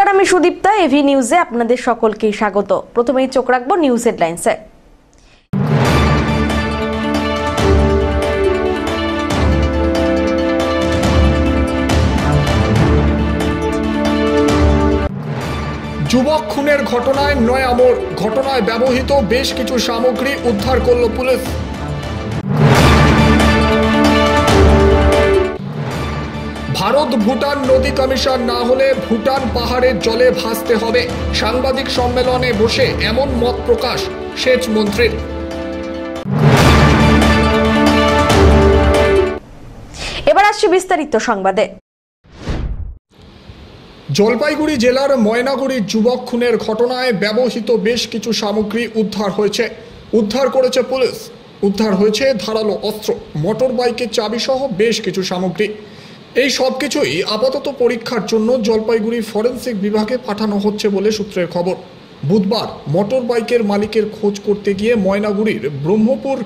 নমস্কার, আমি সুদীপ্তা। এভি নিউজে আপনাদের সকলকে স্বাগত। প্রথমেই চোখ রাখবো নিউজ হেডলাইন্সে। যুবক খুনের ঘটনায় নয়া মোড়। ঘটনায় ব্যবহৃত বেশ কিছু সামগ্রী উদ্ধার করল পুলিশ। ভারত ভুটান নদী কমিশন না হলে ভুটান পাহাড়ের জলে ভাসতে হবে। সাংবাদিক সম্মেলনে বসে এমন মত প্রকাশ সেচ মন্ত্রীর। এবার আসছে বিস্তারিত সংবাদে। জলপাইগুড়ি জেলার ময়নাগুড়ির যুবক খুনের ঘটনায় ব্যবহৃত বেশ কিছু সামগ্রী উদ্ধার করেছে পুলিশ। উদ্ধার হয়েছে ধারালো অস্ত্র, মোটর বাইকের চাবি সহ বেশ কিছু সামগ্রী। এই সব কিছুই আপাতত পরীক্ষার জন্য জলপাইগুড়ি ফরেন্সিক বিভাগে পাঠানো হচ্ছে বলে সূত্রের খবর। বুধবার মোটর বাইকের মালিকের খোঁজ করতে গিয়ে ময়নাগুড়ির ব্রহ্মপুর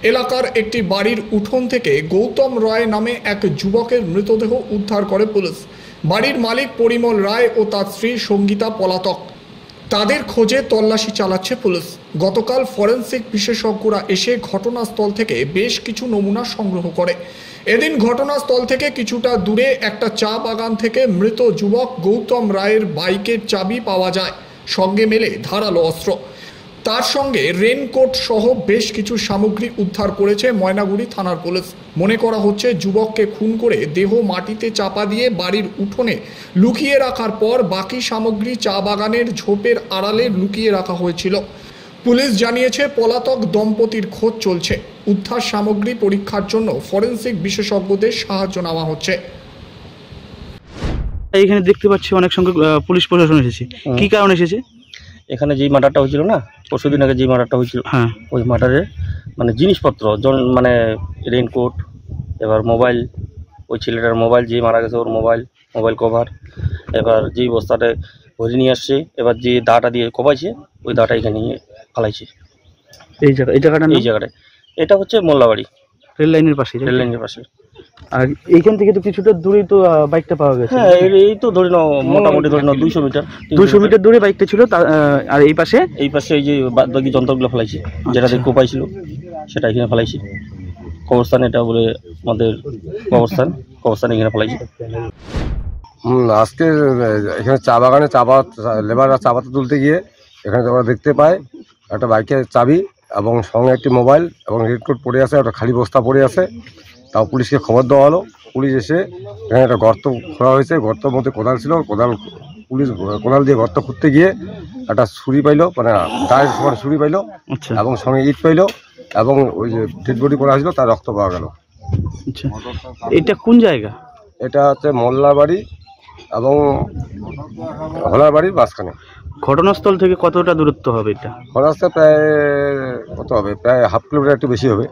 এলাকার একটি বাড়ির উঠোন থেকে গৌতম রায় নামে এক যুবকের মৃতদেহ উদ্ধার করে পুলিশ। বাড়ির মালিক পরিমল রায় ও তার স্ত্রী সঙ্গীতা পলাতক। তাদের খোঁজে তল্লাশি চালাচ্ছে পুলিশ। গতকাল ফরেন্সিক বিশেষজ্ঞরা এসে ঘটনাস্থল থেকে বেশ কিছু নমুনা সংগ্রহ করে। এদিন ঘটনাস্থল থেকে কিছুটা দূরে একটা চা বাগান থেকে মৃত যুবক গৌতম রায়ের বাইকের চাবি পাওয়া যায়, সঙ্গে মেলে ধারালো অস্ত্র। তার সঙ্গে রেনকোট সহ বেশ কিছু সামগ্রী উদ্ধার করেছে ময়নাগুড়ি থানার পুলিশ। মনে করা হচ্ছে যুবককে খুন করে দেহ মাটিতে চাপা দিয়ে বাড়ির উঠোনে লুকিয়ে রাখার পর বাকি সামগ্রী চা বাগানের ঝোপের আড়ালে লুকিয়ে রাখা হয়েছিল। পুলিশ জানিয়েছে পলাতক দম্পতির খোঁজ চলছে। উদ্ধার সামগ্রী পরীক্ষার জন্য ফরেন্সিক বিশেষজ্ঞদের সাহায্য নেওয়া হচ্ছে। এখানে দেখতে পাচ্ছি অনেক সংখ্যক পুলিশ প্রশাসন এসেছে। কি কারণে এসেছে? এখানে যেই মার্ডারটা হয়েছিল না, পরশুদিন আগে যেই মার্ডারটা হয়েছিল, হ্যাঁ, ওই মার্ডারের মানে জিনিসপত্র, মানে রেনকোট, এবার মোবাইল, ওই ছেলেটার মোবাইল যে মারা গেছে ওর মোবাইল কভার, এবার যেই বস্তাটা ভরে নিয়ে আসছে, এবার যে দাটা দিয়ে কোপাইছে ওই দাটা এখানে নিয়ে ফালাইছে। এই জায়গাটায় এটা হচ্ছে মোল্লাবাড়ি রেল লাইনের পাশে। আর এইখান থেকে তো কিছুটা দূরেই তো বাইকটা পাওয়া গেছে। হ্যাঁ, এই তো ধরে নাও মোটামুটি 200 মিটার দূরে বাইকটা ছিল। আর এই পাশে এই যে বাকি যন্ত্রগুলো ফেলাইছে, যেটা দিয়ে কোপাইছিল সেটা এখানে ফেলাইছে। কবরস্থান, এটা বলে আমাদের কবরস্থান এখানে ফেলাইছে। আজকে এখানে চা বাগানে লেবাররা চা পাতা তুলতে গিয়ে এখানে আমরা দেখতে পাই একটা বাইকের চাবি এবং সঙ্গে একটি মোবাইল এবং রেডকোট পড়ে আছে, একটা খালি বস্তা পড়ে আছে। তাও পুলিশকে খবর দেওয়া হলো। পুলিশ এসে এখানে একটা গর্ত খোঁড়া হয়েছে, গর্তের মধ্যে কোদাল ছিল, পুলিশ কোদাল দিয়ে গর্ত খুঁড়তে গিয়ে একটা ছুরি পাইলো, মানে দায়ের সমান ছুরি পাইলো এবং সঙ্গে ইট পাইলো এবং ওই যে ডেড বডি করা হয়েছিল তার রক্ত পাওয়া গেল। আচ্ছা, এটা কোন জায়গা? এটা হচ্ছে মোল্লাবাড়ি এবং হলার বাড়ির মাঝখানে। ঘটনাস্থল থেকে কতটা দূরত্ব হবে এটা? ঘটনাস্থল প্রায় কত হবে, প্রায় হাফ কিলোমিটার, একটু বেশি হবে।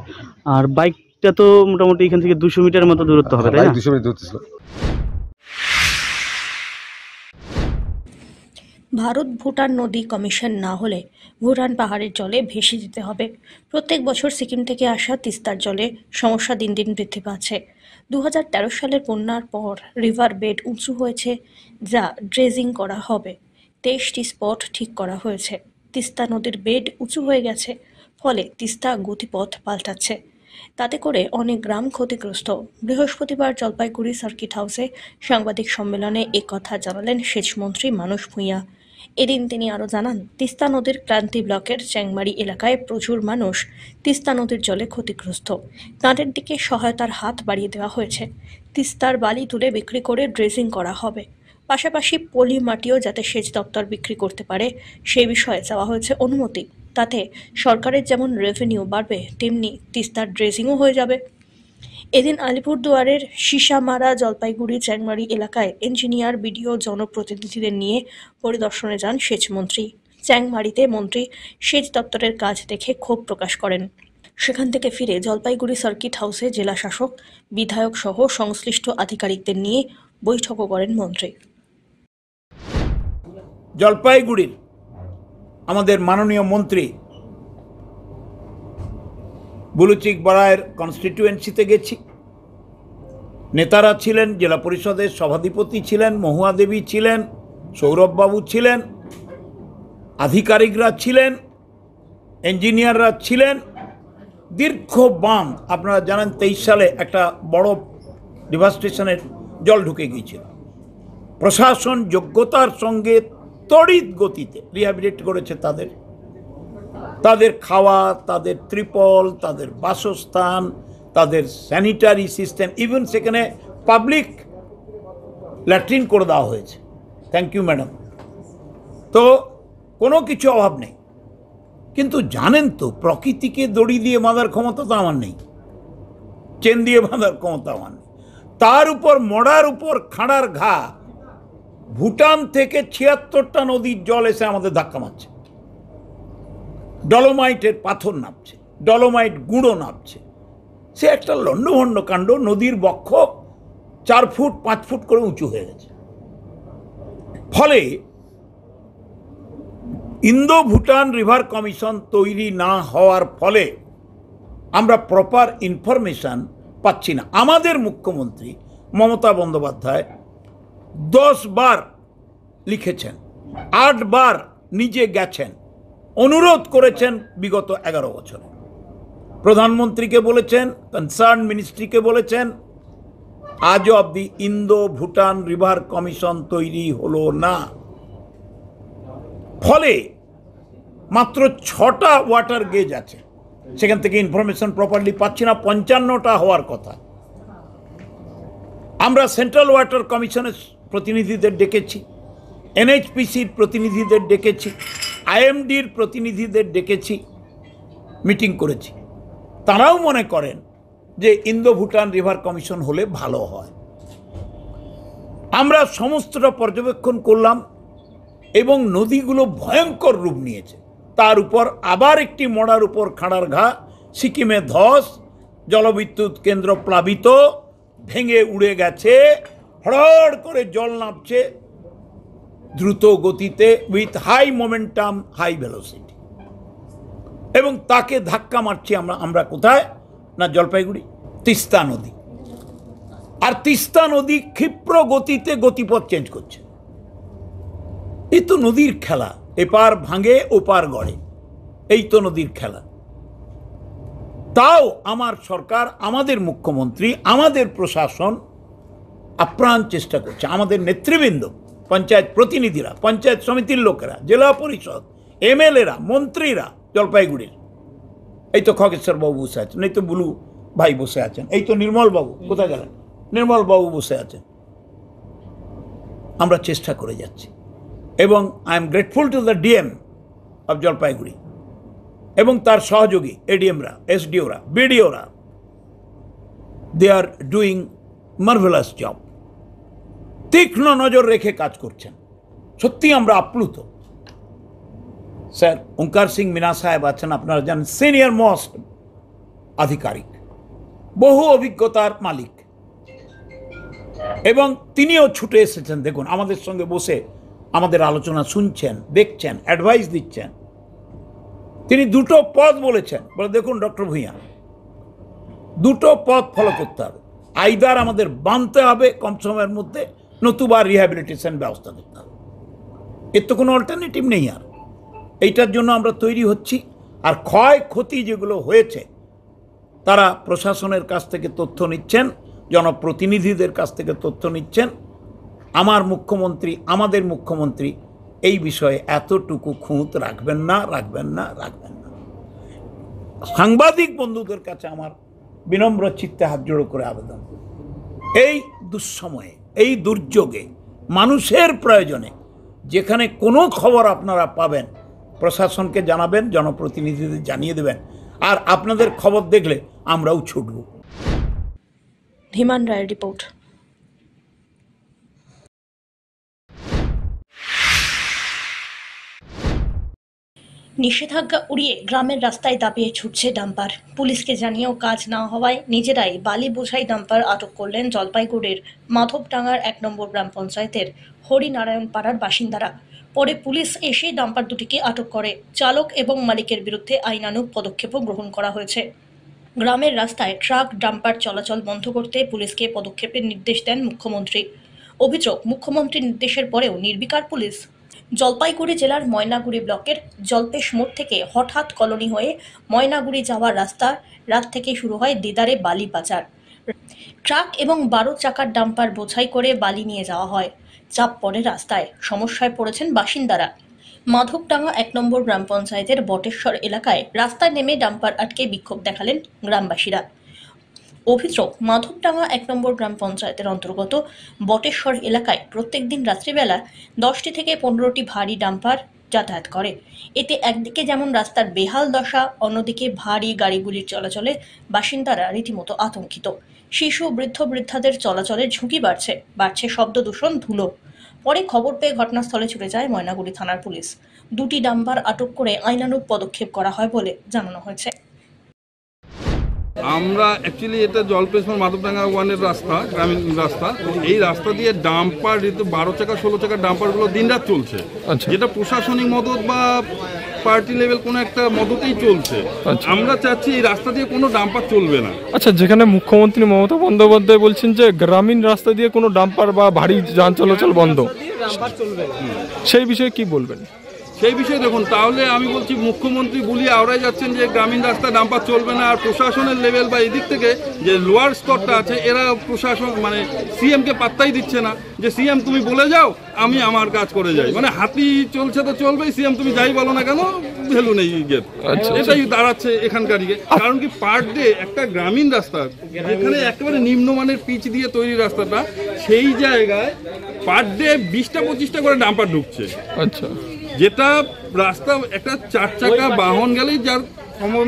আর বাইকটা তো মোটামুটি এখান থেকে 200 মিটার মতো দূরত্ব হবে, তাই না? 200 মিটার দূরত্ব ছিল। ভারত ভুটান নদী কমিশন না হলে ভুটান পাহাড়ের জলে ভেসে যেতে হবে। প্রত্যেক বছর সিকিম থেকে আসা তিস্তার জলে সমস্যা দিন দিন বৃদ্ধি পাচ্ছে। 2013 সালের বন্যার পর রিভার বেড উঁচু হয়েছে, যা ড্রেজিং করা হবে। 23টি স্পট ঠিক করা হয়েছে। তিস্তা নদীর বেড উঁচু হয়ে গেছে, ফলে তিস্তা গতিপথ পাল্টাচ্ছে। তাতে করে অনেক গ্রাম ক্ষতিগ্রস্ত। বৃহস্পতিবার জলপাইগুড়ি সার্কিট হাউসে সাংবাদিক সম্মেলনে কথা জানালেন সেচমন্ত্রী মানস ভূঁইয়া। এদিন তিনি আরও জানান, তিস্তা নদীর ক্লান্তি ব্লকের চ্যাংমারি এলাকায় প্রচুর মানুষ তিস্তা নদীর জলে ক্ষতিগ্রস্ত। তাদের দিকে সহায়তার হাত বাড়িয়ে দেওয়া হয়েছে। তিস্তার বালি তুলে বিক্রি করে ড্রেজিং করা হবে। পাশাপাশি পলি মাটিও যাতে সেচ দপ্তর বিক্রি করতে পারে সেই বিষয়ে চাওয়া হয়েছে অনুমতি। তাতে সরকারের যেমন রেভিনিউ বাড়বে, তেমনি তিস্তার ড্রেজিংও হয়ে যাবে। এদিন আলিপুরদুয়ারের সিসামারা, জলপাইগুড়ি, চ্যাংমারি এলাকায় ইঞ্জিনিয়ার, বিডিও, জনপ্রতিনিধিদের নিয়ে পরিদর্শনে যান সেচমন্ত্রী। চ্যাংমারিতে মন্ত্রী সেচ দপ্তরের কাজ দেখে ক্ষোভ প্রকাশ করেন। সেখান থেকে ফিরে জলপাইগুড়ি সার্কিট হাউসে জেলা শাসক, বিধায়ক সহ সংশ্লিষ্ট আধিকারিকদের নিয়ে বৈঠকও করেন মন্ত্রী। জলপাইগুড়ির আমাদের মাননীয় মন্ত্রী বুলুচিক বড়াইয়ের কনস্টিটিউয়েন্সিতে গেছি। নেতারা ছিলেন, জেলা পরিষদের সভাধিপতি ছিলেন, মহুয়া দেবী ছিলেন, সৌরভবাবু ছিলেন, আধিকারিকরা ছিলেন, ইঞ্জিনিয়াররা ছিলেন। দীর্ঘ বাঁধ, আপনারা জানেন 23 সালে একটা বড় ডিভাস্টেশনের জল ঢুকে গিয়েছিল। প্রশাসন যোগ্যতার সঙ্গে তড়িৎ গতিতে রিহ্যাবিলিট করেছে তাদের খাওয়া, তাদের ত্রিপল, তাদের বাসস্থান, তাদের স্যানিটারি সিস্টেম, ইভেন সেখানে পাবলিক ল্যাট্রিন করে দেওয়া হয়েছে। Thank you madam. তো কোনো কিছু অভাব নেই। কিন্তু জানেন তো, প্রকৃতিকে দড়ি দিয়ে বাঁধার ক্ষমতা তো আমার নেই, চেন দিয়ে বাঁধার ক্ষমতা আমার নেই। তার উপর মড়ার উপর খাঁড়ার ঘা, ভুটান থেকে 76টা নদীর জল এসে আমাদের ধাক্কা মারছে। ডলোমাইটের পাথর নামছে, ডলোমাইট গুঁড়ো নামছে। সে একটা লণ্ডভণ্ড কাণ্ড। নদীর বক্ষ 4 ফুট 5 ফুট করে উঁচু হয়ে গেছে। ফলে ইন্দো ভুটান রিভার কমিশন তৈরি না হওয়ার ফলে আমরা প্রপার ইনফরমেশন পাচ্ছি না। আমাদের মুখ্যমন্ত্রী মমতা বন্দ্যোপাধ্যায় 10 বার লিখেছেন, 8 বার নিজে গেছেন, অনুরোধ করেছেন বিগত 11 বছরে। প্রধানমন্ত্রীকে বলেছেন, কনসার্ন মিনিস্ট্রিকে বলেছেন, আজ অবধি ইন্দো ভুটান রিভার কমিশন তৈরি হলো না। ফলে মাত্র 6টা ওয়াটার গেজ আছে, সেখান থেকে ইনফরমেশন প্রপারলি পাচ্ছি না। 55টা হওয়ার কথা। আমরা সেন্ট্রাল ওয়াটার কমিশনের প্রতিনিধিদের ডেকেছি, এনএইচপিসির প্রতিনিধিদের ডেকেছি, আইএমডির প্রতিনিধিদের ডেকেছি, মিটিং করেছি। তারাও মনে করেন যে ইন্দো ভুটান রিভার কমিশন হলে ভালো হয়। আমরা সমস্তটা পর্যবেক্ষণ করলাম এবং নদীগুলো ভয়ঙ্কর রূপ নিয়েছে। তার উপর আবার একটি মড়ার উপর খাঁড়ার ঘা, সিকিমে ধস, জলবিদ্যুৎ কেন্দ্র প্লাবিত, ভেঙে উড়ে গেছে, হড়হড় করে জল নামছে দ্রুত গতিতে, with high momentum, high velocity. এবং তাকে ধাক্কা মারছি আমরা কোথায় না, জলপাইগুড়ি তিস্তা নদী। আর তিস্তা নদী ক্ষিপ্র গতিতে গতিপথ চেঞ্জ করছে। এই তো নদীর খেলা, এপার ভাঙে ওপার গড়ে, এই তো নদীর খেলা। তাও আমার সরকার, আমাদের মুখ্যমন্ত্রী, আমাদের প্রশাসন আপ্রাণ চেষ্টা করছে। আমাদের নেতৃবৃন্দ, পঞ্চায়েত প্রতিনিধিরা, পঞ্চায়েত সমিতির লোকেরা, জেলা পরিষদ, এমএলএরা, মন্ত্রীরা, জলপাইগুড়ির, এই তো খগেশ্বর বাবু বসে আছেন, এই তো বুলু ভাই বসে আছেন, এই তো নির্মল বাবু, কোথায় গেলেন, নির্মল বাবু বসে আছেন। আমরা চেষ্টা করে যাচ্ছি এবং I am grateful to the DM of Jalpaiguri এবং তার সহযোগী এডিএমরা, এসডিওরা, বিডিওরা। দে আর ডুইং মার্ভেলাস জব। তীক্ষ্ণ নজর রেখে কাজ করছেন। সত্যি আমরা আপ্লুত। স্যার ওঙ্কার সিং মিনা সাহেব আছেন, আপনারা জানেন, সিনিয়র মোস্ট আধিকারিক, বহু অভিজ্ঞতার মালিক, এবং তিনিও ছুটে এসেছেন। দেখুন, আমাদের সঙ্গে বসে আমাদের আলোচনা শুনছেন, দেখছেন, অ্যাডভাইস দিচ্ছেন। তিনি 2টো পথ বলেছেন, বলে দেখুন ডক্টর ভূঁইয়া, 2টো পথ ফলো করতে হবে। আইদার আমাদের বাঁধতে হবে কম সময়ের মধ্যে, নতুবা রিহ্যাবিলিটেশন ব্যবস্থা করতে হবে। এর তো কোনো অল্টারনেটিভ নেই। আর এইটার জন্য আমরা তৈরি হচ্ছি। আর ক্ষয়ক্ষতি যেগুলো হয়েছে, তারা প্রশাসনের কাছ থেকে তথ্য নিচ্ছেন, জনপ্রতিনিধিদের কাছ থেকে তথ্য নিচ্ছেন। আমার মুখ্যমন্ত্রী, আমাদের মুখ্যমন্ত্রী এই বিষয়ে এতটুকু খুঁত রাখবেন না। সাংবাদিক বন্ধুদের কাছে আমার বিনম্র চিত্তে হাত জোড়ো করে আবেদন, এই দুঃসময়ে, এই দুর্যোগে, মানুষের প্রয়োজনে যেখানে কোনো খবর আপনারা পাবেন, প্রশাসনকে জানাবেন, জনপ্রতিনিধিদের জানিয়ে দেবেন। আর আপনাদের খবর দেখলে আমরাও ছুটব। ধীমান রায়ের রিপোর্ট। নিষেধাজ্ঞা উড়িয়ে গ্রামের রাস্তায় দাপিয়ে ছুটছে ডাম্পার। পুলিশকে জানিয়েও কাজ না হওয়ায় নিজেরাই বালি বোঝাই ডাম্পার আটক করলেন জলপাইগুড়ির মাধবডাঙ্গার 1 নম্বর গ্রাম পঞ্চায়েতের হরিনারায়ণ পাড়ার বাসিন্দারা। পরে পুলিশ এসে ডাম্পার দুটিকে আটক করে। চালক এবং মালিকের বিরুদ্ধে আইনানুগ পদক্ষেপও গ্রহণ করা হয়েছে। গ্রামের রাস্তায় ট্রাক ডাম্পার চলাচল বন্ধ করতে পুলিশকে পদক্ষেপের নির্দেশ দেন মুখ্যমন্ত্রী। অভিযোগ, মুখ্যমন্ত্রীর নির্দেশের পরেও নির্বিকার পুলিশ। জলপাইগুড়ি জেলার ময়নাগুড়ি ব্লকের জলপেশ মোড় থেকে হঠাৎ কলোনি হয়ে ময়নাগুড়ি যাওয়ার রাস্তা রাত থেকে শুরু হয় দেদারে বালি পাচার। ট্রাক এবং 12 চাকার ডাম্পার বোঝাই করে বালি নিয়ে যাওয়া হয়। চাপ পড়ে রাস্তায়, সমস্যায় পড়েছেন বাসিন্দারা। মাধবডাঙ্গা 1 নম্বর গ্রাম পঞ্চায়েতের বটেশ্বর এলাকায় রাস্তায় নেমে ডাম্পার আটকে বিক্ষোভ দেখালেন গ্রামবাসীরা। অভিযোগ, মাধবডাঙ্গা 1 নম্বর গ্রাম পঞ্চায়েতের অন্তর্গত বটেশ্বর এলাকায় প্রত্যেকদিন রাত্রিবেলা 10টি থেকে 15টি ভারী ডাম্পার যাতায়াত করে। এতে একদিকে যেমন রাস্তার বেহাল দশা, অন্যদিকে ভারী গাড়িগুলির চলাচলে বাসিন্দারা রীতিমতো আতঙ্কিত। শিশু, বৃদ্ধ, বৃদ্ধাদের চলাচলের ঝুঁকি বাড়ছে শব্দ দূষণ, ধুলো। পরে খবর পেয়ে ঘটনাস্থলে ছুটে যায় ময়নাগুড়ি থানার পুলিশ। 2টি ডাম্পার আটক করে আইনানুগ পদক্ষেপ করা হয় বলে জানানো হয়েছে। আমরা অ্যাকচুয়ালি এটা জলপেশমোড় মাধবডাঙ্গা 1-এর রাস্তা, গ্রামীণ রাস্তা। তো এই রাস্তা দিয়ে ডাম্পার 12 চাকা 16 চাকার ডাম্পারগুলো দিনরাত চলছে, যেটা প্রশাসনিক মদত বা পার্টি লেভেল কোনো একটা মদতেই চলছে। আমরা চাচ্ছি এই রাস্তা দিয়ে কোনো ডাম্পার চলবে না। আচ্ছা, যেখানে মুখ্যমন্ত্রী মমতা বন্দ্যোপাধ্যায় বলছেন যে গ্রামীণ রাস্তা দিয়ে কোনো ডাম্পার বা ভারী যান চলাচল বন্ধ, সেই বিষয়ে কি বলবেন? সেই বিষয়ে দেখুন, তাহলে আমি বলছি মুখ্যমন্ত্রী বুলিয়ে আওড়াই যাচ্ছেন যে গ্রামীণ রাস্তায় ডাম্পার চলবে না, আর প্রশাসনের লেভেল বা এদিক থেকে যে লোয়ার স্তরটা আছে এরা প্রশাসন মানে সিএমকে পাত্তাই দিচ্ছে না যে সিএম তুমি বলে যাও, আমি আমার কাজ করে যাই। মানে হাতি চলছে তো চলবেই, সিএম তুমি যাই বলো না কেন, ভ্যালু নেই গেট। এটাই দাঁড়াচ্ছে এখানকার দিকে। কারণ কি পার ডে একটা গ্রামীণ রাস্তা যেখানে একেবারে নিম্নমানের পিচ দিয়ে তৈরি রাস্তাটা, সেই জায়গায় পার ডে 20টা 25টা করে ডাম্পার ঢুকছে। আচ্ছা, যেটা রাস্তা একটা 4 চাকা বাহন গেলেই যার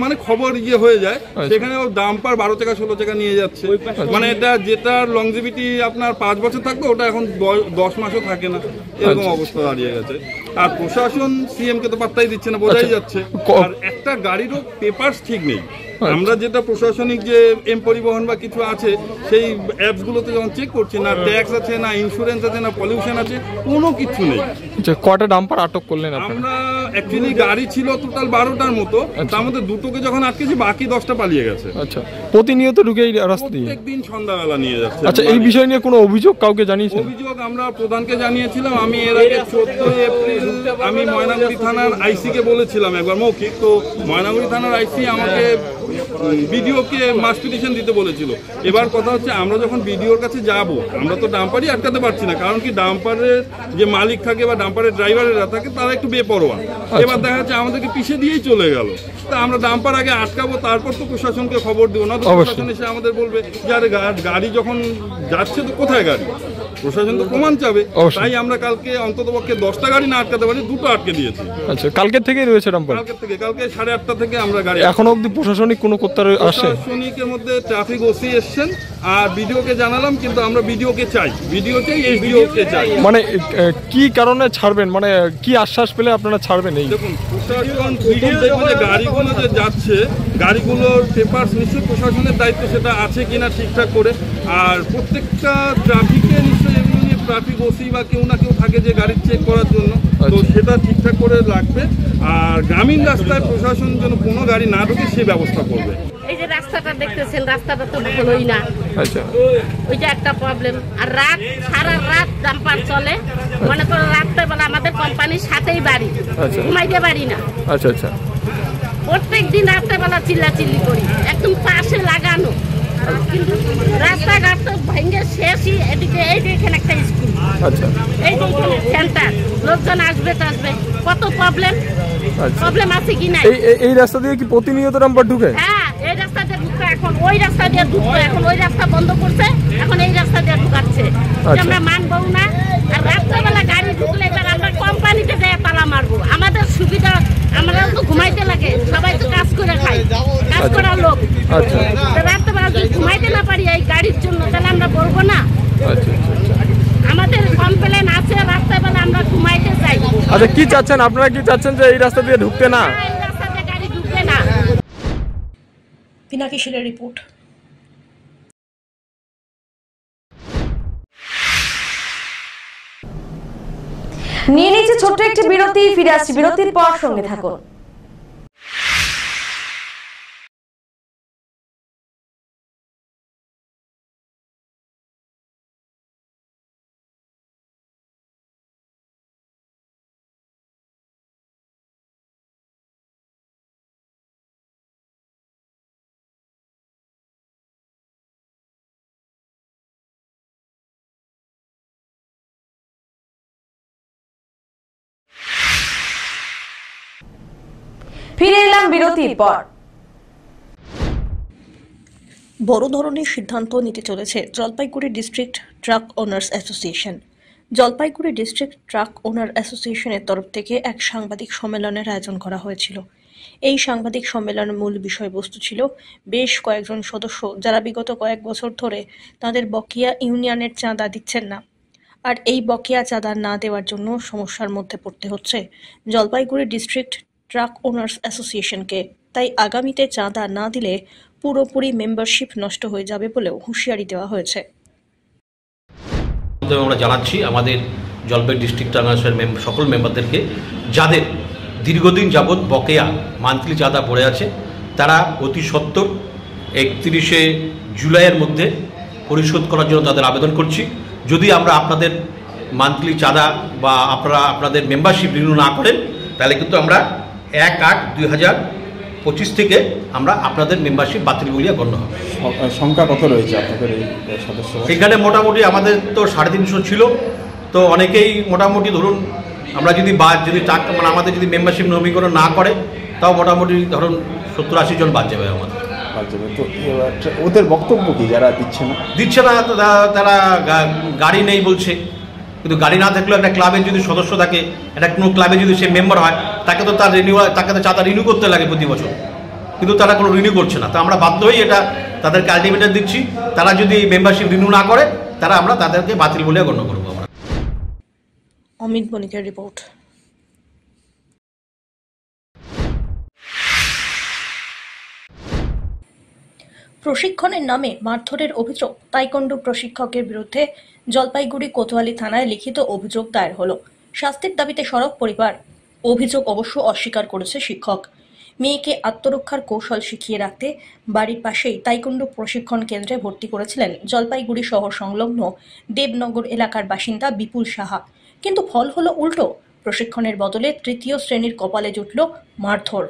মানে খবর হয়ে যায়, সেখানে ও ডাম্পার 12 চাকা 16 চাকা নিয়ে যাচ্ছে। মানে এটা যেটার লংজিভিটি আপনার 5 বছর থাকবে, ওটা এখন 10 মাসও থাকে না, এরকম অবস্থা দাঁড়িয়ে গেছে। আর প্রশাসন সিএম কে তো পাত্তাই দিচ্ছে না, বোঝাই যাচ্ছে। আর একটা গাড়িরও পেপারস ঠিক নেই। আমরা যেটা প্রশাসনিক যে এম পরিবহন বা কিছু আছে, সেই অ্যাপসগুলোতে যখন চেক করছি, না ট্যাক্স আছে, না ইন্স্যুরেন্স আছে, না পলিউশন আছে, কোনো কিছু নেই। কয়টা ডাম্পার আটক করলেন আপনারা? আমরা অ্যাকচুয়ালি গাড়ি ছিল টোটাল 12টার মতো, তার মধ্যে 2টোকে যখন আটকেছি, বাকি 10টা পালিয়ে গেছে। আচ্ছা, প্রতিনিয়ত ঢুকে এই রাস্তা দিয়ে প্রত্যেকদিন সন্ধ্যাবেলা নিয়ে যাচ্ছে। আচ্ছা, এই বিষয় নিয়ে কোনো অভিযোগ কাউকে জানিয়েছেন? অভিযোগ আমরা প্রধানকে জানিয়েছিলাম। আমি এর আগে 14 এপ্রিল আমি ময়নাগুড়ি থানার আইসি কে বলেছিলাম একবার মৌখিক, তো ময়নাগুড়ি থানার আইসি আমাকে বিডিওকে মাস পিটিশন দিতে বলেছিল। এবার কথা হচ্ছে, আমরা যখন বিডিওর কাছে যাব, আমরা তো ডাম্পারই আটকাতে পারছি না, কারণ কি ডাম্পারের যে মালিক থাকে বা ডাম্পারের ড্রাইভারেরা থাকে তারা একটু বেপরোয়া। এবার দেখা যাচ্ছে আমাদেরকে পিছিয়ে দিয়েই চলে গেল। তা আমরা ডাম্পার আগে আটকাবো, তারপর তো প্রশাসনকে খবর দেবো না। প্রশাসন এসে আমাদের বলবে যে আরে গাড়ি যখন যাচ্ছে তো কোথায় গাড়ি, প্রশাসন তো প্রমাণ চাবে। তাই আমরা কালকে অন্ততপক্ষে 10টা গাড়ি না আটকাতে পারি, 2টো আটকে দিয়েছি। আচ্ছা, কালকের থেকেই রয়েছে ডাম্পার? কালকে 8:30 থেকে আমরা গাড়ি। এখনো অবধি প্রশাসনিক কোনো কর্তা আসে? প্রশাসনিকের মধ্যে ট্রাফিক ওসি এসছেন, আর বিডিওকে জানালাম, কিন্তু আমরা বিডিওকে চাই, বিডিও চাই, এসডিওকে চাই। মানে কি কারণে ছাড়বেন, মানে কি আশ্বাস পেলে আপনারা ছাড়বেন? এই দেখুন, প্রশাসন প্রথম দেখবে যে গাড়িগুলো যে যাচ্ছে, গাড়িগুলোর পেপারস নিশ্চয়ই প্রশাসনের দায়িত্ব, সেটা আছে কিনা ঠিকঠাক করে। আর প্রত্যেকটা ট্রাফিকে নিশ্চয়ই এগুলো নিয়ে ট্রাফিক ওসি বা কেউ না কেউ থাকে যে গাড়ি চেক করার জন্য, তো সেটা ঠিকঠাক করে রাখবে। আর গ্রামীণ রাস্তায় প্রশাসন যেন কোনো গাড়ি না ঢুকে সে ব্যবস্থা করবে। এই যে রাস্তাটা দেখতেছেন, রাস্তাটা তো ভালোই না। আচ্ছা, ওইটা একটা প্রবলেম। আর সারা রাত ডাম্পার চলে। মনে করো রাত্রেবেলা আমাদের কোম্পানির সাথেই বাড়ি, ঘুমাইতে পারি না। আচ্ছা আচ্ছা, প্রত্যেক দিন রাত্রেবেলা চিল্লাচিল্লি করি, একদম পাশে লাগানো, কিন্তু রাস্তাঘাট তো ভেঙে শেষই। এদিকে এই যে এখানে একটা স্কুল, আচ্ছা, এই যে এখানে সেন্টার, লোকজন আসবে টাসবে, কত প্রবলেম। প্রবলেম আছে কি নাই? এই রাস্তা দিয়ে কি প্রতিনিয়ত ডাম্পার ঢুকে? হ্যাঁ, এই রাস্তা দিয়ে ঢুকতো, এখন ওই রাস্তা দিয়ে ঢুকতো, এখন ওই রাস্তা বন্ধ করছে, এখন এই রাস্তা দিয়ে ঢুকাচ্ছে। আমরা মানবো না। আর রাত্রেবেলা গাড়ি ঢুকলে এবার আমরা কোম্পানিতে যেয়ে তালা মারবো। আমাদের সুবিধা, আমরা তো ঘুমাইতে লাগে, সবাই তো কাজ করে খাই, কাজ করার লোক। রাত্রেবেলা যদি ঘুমাইতে না পারি এই গাড়ির জন্য, তাহলে আমরা বলবো না? আমাদের কমপ্লেন আছে, রাত্রেবেলা আমরা ঘুমাইতে চাই। আচ্ছা, কি চাচ্ছেন আপনারা? কি চাচ্ছেন যে এই রাস্তা দিয়ে ঢুকতে না? এই রাস্তা দিয়ে গাড়ি ঢুকবে না। পিনাকি শীলের রিপোর্ট। নিয়ে নিচ্ছে ছোট্ট একটি বিরতি, ফিরে আসছি বিরতির পর, সঙ্গে থাকুন। ফিরে এলাম বিরতির পর। বড় ধরনের সিদ্ধান্ত নিতে চলেছে Jalpaiguri district truck owners association. Jalpaiguri district truck owner অ্যাসোসিয়েশনের তরফ থেকে এক সাংবাদিক সম্মেলনের আয়োজন করা হয়েছিল। এই সাংবাদিক সম্মেলনের মূল বিষয়বস্তু ছিল বেশ কয়েকজন সদস্য যারা বিগত কয়েক বছর ধরে তাদের বকেয়া ইউনিয়নের চাঁদা দিচ্ছেন না, আর এই বকেয়া চাঁদা না দেওয়ার জন্য সমস্যার মধ্যে পড়তে হচ্ছে জলপাইগুড়ি ডিস্ট্রিক্ট ট্রাক ওনার্স অ্যাসোসিয়েশনকে। তাই আগামীতে চাঁদা না দিলে পুরোপুরি মেম্বারশিপ নষ্ট হয়ে যাবে বলেও হুঁশিয়ারি দেওয়া হয়েছে। আমরা জানাচ্ছি আমাদের জলপাইগুড়ি ডিস্ট্রিক্ট ট্রান্সফার সকল মেম্বারদেরকে, যাদের দীর্ঘদিন যাবৎ বকেয়া মান্থলি চাঁদা পড়ে আছে, তারা অতি সত্বর 31শে জুলাইয়ের মধ্যে পরিশোধ করার জন্য তাদের আবেদন করছি। যদি আমরা আপনাদের মান্থলি চাঁদা বা আপনারা আপনাদের মেম্বারশিপ রিনিউ না করেন, তাহলে কিন্তু আমরা 1/8/2025 থেকে আমরা আপনাদের মেম্বারশিপ বাতিল বলিয়া গণ্য হবে। সংখ্যা কত রয়েছে আপনাদের এই সদস্য? এখানে মোটামুটি আমাদের তো 350 ছিল, তো অনেকেই মোটামুটি ধরুন আমরা যদি মানে আমাদের যদি মেম্বারশিপ নবীকরণ না করে, তাও মোটামুটি ধরুন 70-80 জন বাদ যাবে আমাদের। তো ওদের বক্তব্য কি যারা দিচ্ছে না? তারা গাড়ি নেই বলছে, কিন্তু গাড়ি না থাকলেও একটা ক্লাবের যদি সদস্য থাকে, একটা কোনো ক্লাবে যদি সে মেম্বার হয়, তাকে তো তাকে তো চাঁদা রিনিউ করতে লাগে প্রতি বছর, কিন্তু তারা কোনো রিনিউ করছে না। তো আমরা বাধ্য হয়ে এটা তাদেরকে আলটিমেটাম দিচ্ছি, তারা যদি মেম্বারশিপ রিনিউ না করে আমরা তাদেরকে বাতিল বলে গণ্য করবো। আমরা অমিত বণিকের রিপোর্ট। প্রশিক্ষণের নামে মারধরের অভিযোগ তাইকোন্ডো প্রশিক্ষকের বিরুদ্ধে জলপাইগুড়ি কোতোয়ালি থানায় লিখিত অভিযোগ দায়ের হলো। শাস্তির দাবিতে সরব পরিবার। অভিযোগ অবশ্য অস্বীকার করেছে শিক্ষক। মেয়েকে আত্মরক্ষার কৌশল শিখিয়ে রাখতে বাড়ির পাশেই তাইকোন্ডো প্রশিক্ষণ কেন্দ্রে ভর্তি করেছিলেন জলপাইগুড়ি শহর সংলগ্ন দেবনগর এলাকার বাসিন্দা বিপুল সাহা, কিন্তু ফল হলো উল্টো। প্রশিক্ষণের বদলে তৃতীয় শ্রেণীর কপালে জুটল মারধর।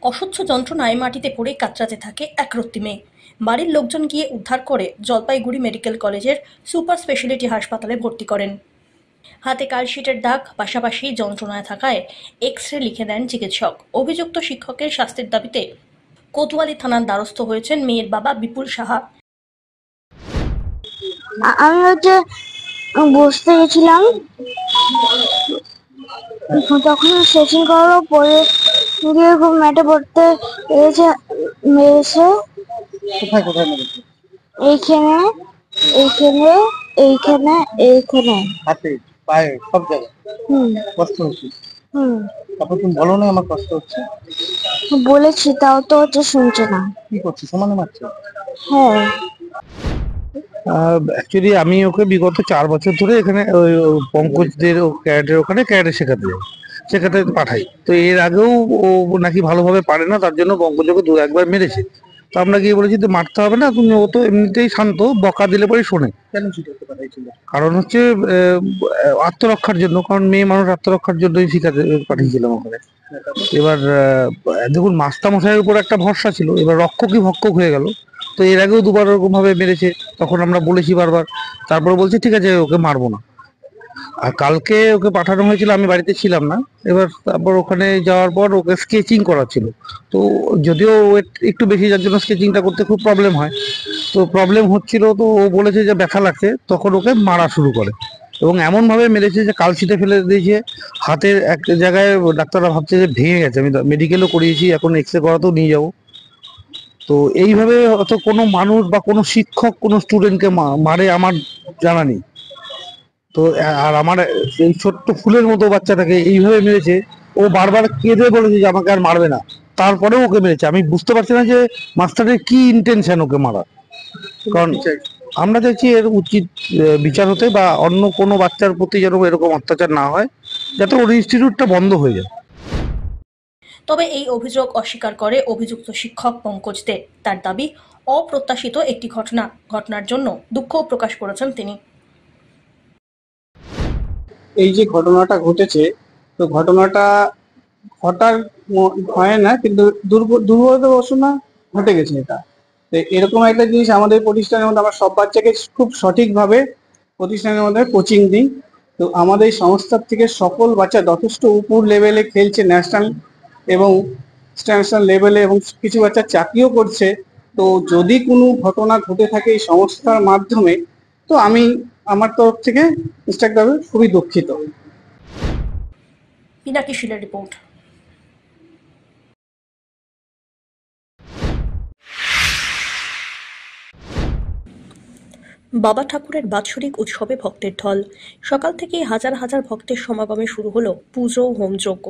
অসহ্য যন্ত্রণায় মাটিতে পড়ে কাতরাতে থাকে একরত্তি মেয়ে। বাড়ির লোকজন গিয়ে উদ্ধার করে জলপাইগুড়ি মেডিকেল কলেজের সুপার স্পেশালিটি হাসপাতালে ভর্তি করেন। হাতে কালশিটের দাগ, পাশাপাশি যন্ত্রণায় থাকায় এক্স-রে লিখে দেন চিকিৎসক। অভিযুক্ত শিক্ষকের শাস্তির দাবিতে কোতোয়ালি থানার দ্বারস্থ হয়েছেন মেয়ের বাবা বিপুল সাহা। আমি বসতে গেছিলাম, তখন স্ট্রেচিং করার পরে গিয়ে খুব ম্যাটে পড়তে মেরেছে। এইখানে এইখানে এইখানে এইখানে হাতে পায়ে সব জায়গায় কষ্ট হচ্ছে। তারপর তুমি বলো না আমার কষ্ট হচ্ছে? বলেছি, তাও তো শুনছে না। কি করছিস? সমানে মারছে? হ্যাঁ। অ্যাকচুয়ালি আমি ওকে বিগত 4 বছর ধরে এখানে ওই পঙ্কজদের ক্যারেটের ওখানে ক্যারেটে শেখাতে পাঠাই। তো এর আগেও ও নাকি ভালোভাবে পারে না, তার জন্য পঙ্কজ ওকে 2-1বার মেরেছে। তো আমরা গিয়ে বলেছি যে মারতে হবে না, তুমি, ও তো এমনিতেই শান্ত, বকা দিলে পরে শোনে। কেন শিখাতে পাঠাইছিল? কারণ হচ্ছে আত্মরক্ষার জন্য, কারণ মেয়ে মানুষ আত্মরক্ষার জন্যই শিখাতে পাঠিয়েছিলাম ওখানে। এবার দেখুন, মাস্টারমশাইয়ের উপর একটা ভরসা ছিল, এবার রক্ষকই ভক্ষক হয়ে গেল। তো এর আগেও 2বার ওরকম ভাবে মেরেছে, তখন আমরা বলেছি বারবার, তারপরে বলছি ঠিক আছে ওকে মারবো না। আর কালকে ওকে পাঠানো হয়েছিল, আমি বাড়িতে ছিলাম না। এবার তারপর ওখানে যাওয়ার পর ওকে স্কেচিং করাচ্ছিল, তো যদিও ওয়েট একটু বেশি, যার জন্য স্কেচিংটা করতে খুব প্রবলেম হয়। তো প্রবলেম হচ্ছিল, তো ও বলেছে যে ব্যথা লাগছে, তখন ওকে মারা শুরু করে এবং এমনভাবে মেরেছে যে কালশিটে ফেলে দিয়েছে। হাতের এক জায়গায় ডাক্তাররা ভাবছে যে ভেঙে গেছে। আমি মেডিকেলও করিয়েছি, এখন এক্স-রে করাতেও নিয়ে যাবো। তো এইভাবে অত কোনো মানুষ বা কোনো শিক্ষক কোনো স্টুডেন্টকে মারে আমার জানা নেই। তো আর আমার এই ছোট্ট ফুলের মতো বাচ্চাটাকে এইভাবে মেরেছে। ও বারবার কেঁদে বলেছে যে আমাকে আর মারবে না, তারপরেও ওকে মেরেছে। আমি বুঝতে পারছি না যে মাস্টারের কি ইন্টেনশন ওকে মারার। কারণ আমরা চাইছি এর উচিত বিচার হতে, বা অন্য কোনো বাচ্চার প্রতি যেন এরকম অত্যাচার না হয়, যাতে ওর ইনস্টিটিউটটা বন্ধ হয়ে যায়। তবে এই অভিযোগ অস্বীকার করে অভিযুক্ত শিক্ষক পঙ্কজ দে। তার দাবি, অপ্রত্যাশিত একটি ঘটনার জন্য দুঃখ প্রকাশ করেছেন তিনি। এই যে ঘটনাটা ঘটেছে, তো ঘটনাটা ঘটার হয় না, কিন্তু দুর্ভাগ্যবশত ঘটে গেছে এটা। তো এরকম একটা জিনিস আমাদের প্রতিষ্ঠানের মধ্যে, আমরা সব বাচ্চাকে খুব সঠিকভাবে প্রতিষ্ঠানের মধ্যে কোচিং দিই। তো আমাদের সংস্থার থেকে সকল বাচ্চা যথেষ্ট উপর লেভেলে খেলছে, ন্যাশনাল এবং ইন্টারন্যাশনাল লেভেলে এবং কিছু বাচ্চা চাকরিও করছে। তো যদি কোনো ঘটনা ঘটে থাকে এই সংস্থার মাধ্যমে, তো আমি আমার তরফ থেকে ইনস্টাগ্রামে খুবই দুঃখিত। পিনাকি শিলের রিপোর্ট। বাবা ঠাকুরের বাৎসরিক উৎসবে ভক্তের ঢল। সকাল থেকেই হাজার হাজার ভক্তের সমাগমে শুরু হলো পুজো ও হোমযজ্ঞ।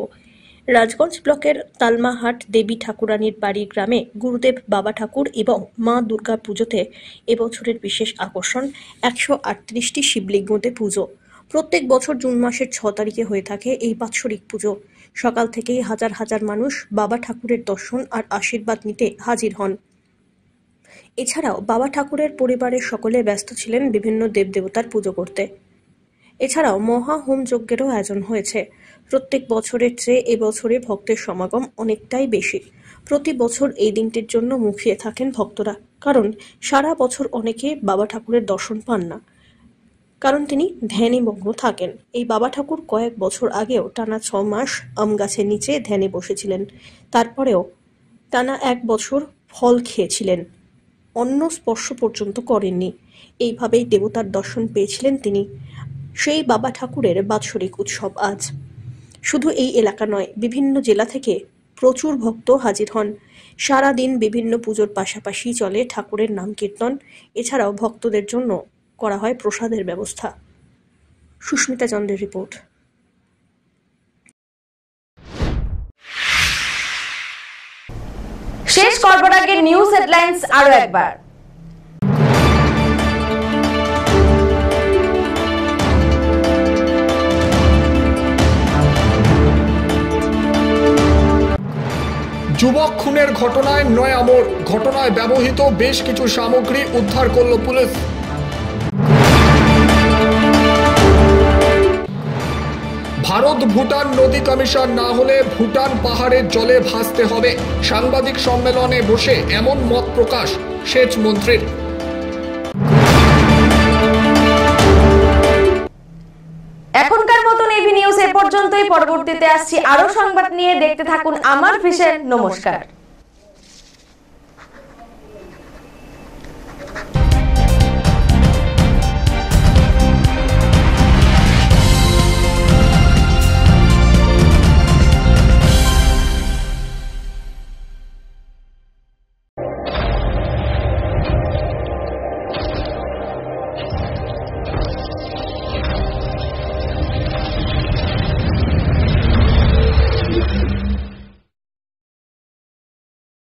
রাজগঞ্জ ব্লকের তালমাহাট দেবী ঠাকুরানীর বাড়ি গ্রামে গুরুদেব বাবা ঠাকুর এবং মা দুর্গা পুজোতে এবছরের বিশেষ আকর্ষণ 138টি শিবলিঙ্গতে পুজো। প্রত্যেক বছর জুন মাসের 6 তারিখে হয়ে থাকে এই বাৎসরিক পুজো। সকাল থেকেই হাজার হাজার মানুষ বাবা ঠাকুরের দর্শন আর আশীর্বাদ নিতে হাজির হন। এছাড়াও বাবা ঠাকুরের পরিবারের সকলে ব্যস্ত ছিলেন বিভিন্ন দেবদেবতার পুজো করতে। এছাড়াও মহা হোম যজ্ঞেরও আয়োজন হয়েছে। প্রত্যেক বছরের চেয়ে এবছরে ভক্তের সমাগম অনেকটাই বেশি। প্রতি বছর এই দিনটির জন্য মুখিয়ে থাকেন ভক্তরা, কারণ সারা বছর অনেকে বাবা ঠাকুরের দর্শন পান না, কারণ তিনি ধ্যানে মগ্ন থাকেন। এই বাবা ঠাকুর কয়েক বছর আগেও টানা 6 মাস আম গাছের নিচে ধ্যানে বসেছিলেন। তারপরেও টানা 1 বছর ফল খেয়েছিলেন, অন্ন স্পর্শ পর্যন্ত করেননি। এইভাবেই দেবতার দর্শন পেয়েছিলেন তিনি। সেই বাবা ঠাকুরের বাৎসরিক উৎসব আজ। শুধু এই এলাকা নয়, বিভিন্ন জেলা থেকে প্রচুর ভক্ত হাজির হন। সারা দিন বিভিন্ন পুজোর পাশাপাশি চলে ঠাকুরের নাম কীর্তন। এছাড়াও ভক্তদের জন্য করা হয় প্রসাদের ব্যবস্থা। সুস্মিতা চন্দ্রের রিপোর্ট। শেষ করবার আগে নিউজ হেডলাইন্স আরো একবার। যুবক খুনের ঘটনায় নয়া মোড়। ঘটনায় ব্যবহৃত বেশ কিছু সামগ্রী উদ্ধার করল পুলিশ। ভারত ভুটান নদী কমিশন না হলে ভুটান পাহাড়ের জলে ভাসতে হবে। সাংবাদিক সম্মেলনে বসে এমন মত প্রকাশ সেচ মন্ত্রীর। এখনকার মতন এভি নিউজ এ পর্যন্তই। পরবর্তীতে আসছি আরো সংবাদ নিয়ে। দেখতে থাকুন আমার ভিশন। নমস্কার।